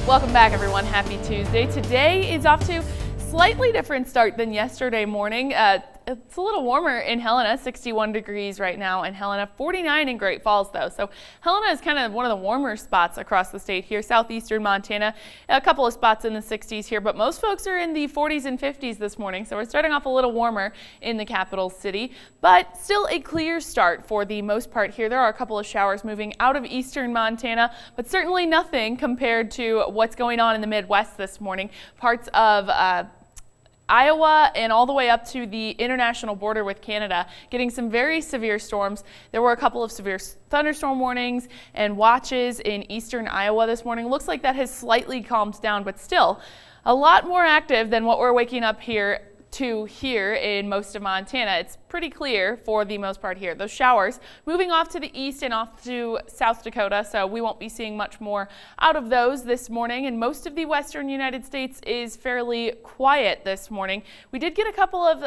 Welcome back, everyone. Happy Tuesday. Today is off to a slightly different start than yesterday morning. It's a little warmer in Helena, 61 degrees right now in Helena, 49 in Great Falls though. So Helena is kind of one of the warmer spots across the state here, southeastern Montana. A couple of spots in the 60s here, but most folks are in the 40s and 50s this morning. So we're starting off a little warmer in the capital city, but still a clear start for the most part here. There are a couple of showers moving out of eastern Montana, but certainly nothing compared to what's going on in the Midwest this morning. Parts of Iowa and all the way up to the international border with Canada, getting some very severe storms. There were a couple of severe thunderstorm warnings and watches in eastern Iowa this morning. Looks like that has slightly calmed down, but still a lot more active than what we're waking up here in most of Montana. It's pretty clear for the most part here. Those showers moving off to the east and off to South Dakota, so we won't be seeing much more out of those this morning, and most of the western United States is fairly quiet this morning. We did get a couple of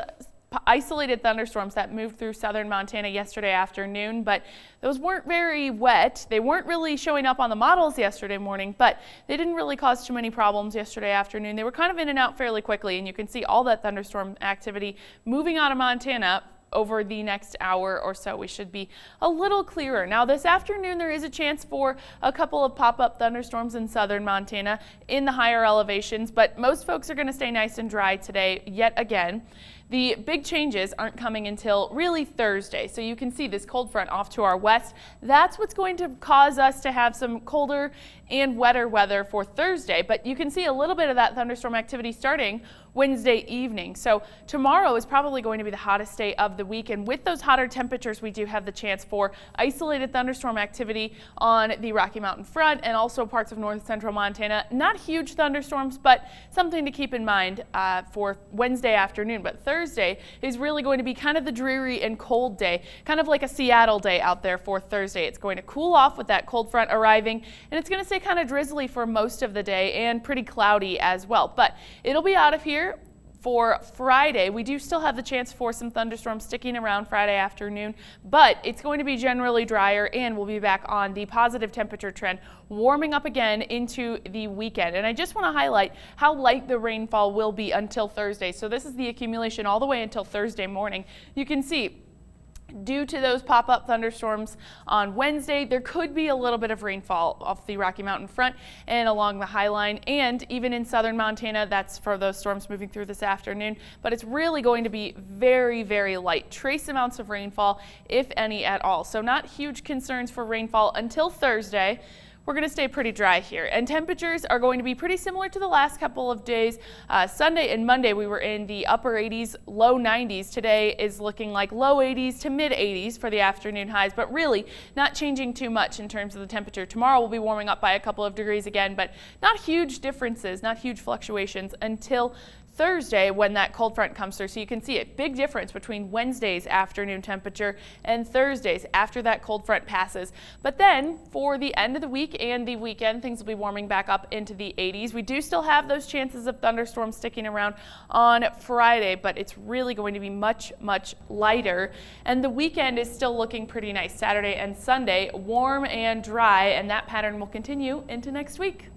isolated thunderstorms that moved through southern Montana yesterday afternoon, but those weren't very wet. They weren't really showing up on the models yesterday morning, but they didn't really cause too many problems yesterday afternoon. They were kind of in and out fairly quickly, and you can see all that thunderstorm activity moving out of Montana. Over the next hour or so, we should be a little clearer. Now this afternoon, there is a chance for a couple of pop-up thunderstorms in southern Montana in the higher elevations, but most folks are going to stay nice and dry today yet again. The big changes aren't coming until really Thursday. So you can see this cold front off to our west. That's what's going to cause us to have some colder and wetter weather for Thursday. But you can see a little bit of that thunderstorm activity starting Wednesday evening. So tomorrow is probably going to be the hottest day of the week. And with those hotter temperatures, we do have the chance for isolated thunderstorm activity on the Rocky Mountain front and also parts of north central Montana. Not huge thunderstorms, but something to keep in mind for Wednesday afternoon. But Thursday is really going to be kind of the dreary and cold day, kind of like a Seattle day out there for Thursday. It's going to cool off with that cold front arriving, and it's going to stay kind of drizzly for most of the day and pretty cloudy as well. But it'll be out of here for Friday. We do still have the chance for some thunderstorms sticking around Friday afternoon, but it's going to be generally drier, and we'll be back on the positive temperature trend, warming up again into the weekend. And I just want to highlight how light the rainfall will be until Thursday. So this is the accumulation all the way until Thursday morning. You can see due to those pop-up thunderstorms on Wednesday, there could be a little bit of rainfall off the Rocky Mountain front and along the High Line, and even in southern Montana. That's for those storms moving through this afternoon. But it's really going to be very, very light. Trace amounts of rainfall, if any at all. So not huge concerns for rainfall until Thursday. We're going to stay pretty dry here, and temperatures are going to be pretty similar to the last couple of days. Sunday and Monday we were in the upper 80s, low 90s. Today is looking like low 80s to mid 80s for the afternoon highs, but really not changing too much in terms of the temperature. Tomorrow we'll be warming up by a couple of degrees again, but not huge differences, not huge fluctuations until Thursday when that cold front comes through. So you can see a big difference between Wednesday's afternoon temperature and Thursday's after that cold front passes. But then for the end of the week and the weekend, things will be warming back up into the 80s. We do still have those chances of thunderstorms sticking around on Friday, but it's really going to be much, much lighter. And the weekend is still looking pretty nice. Saturday and Sunday, warm and dry, and that pattern will continue into next week.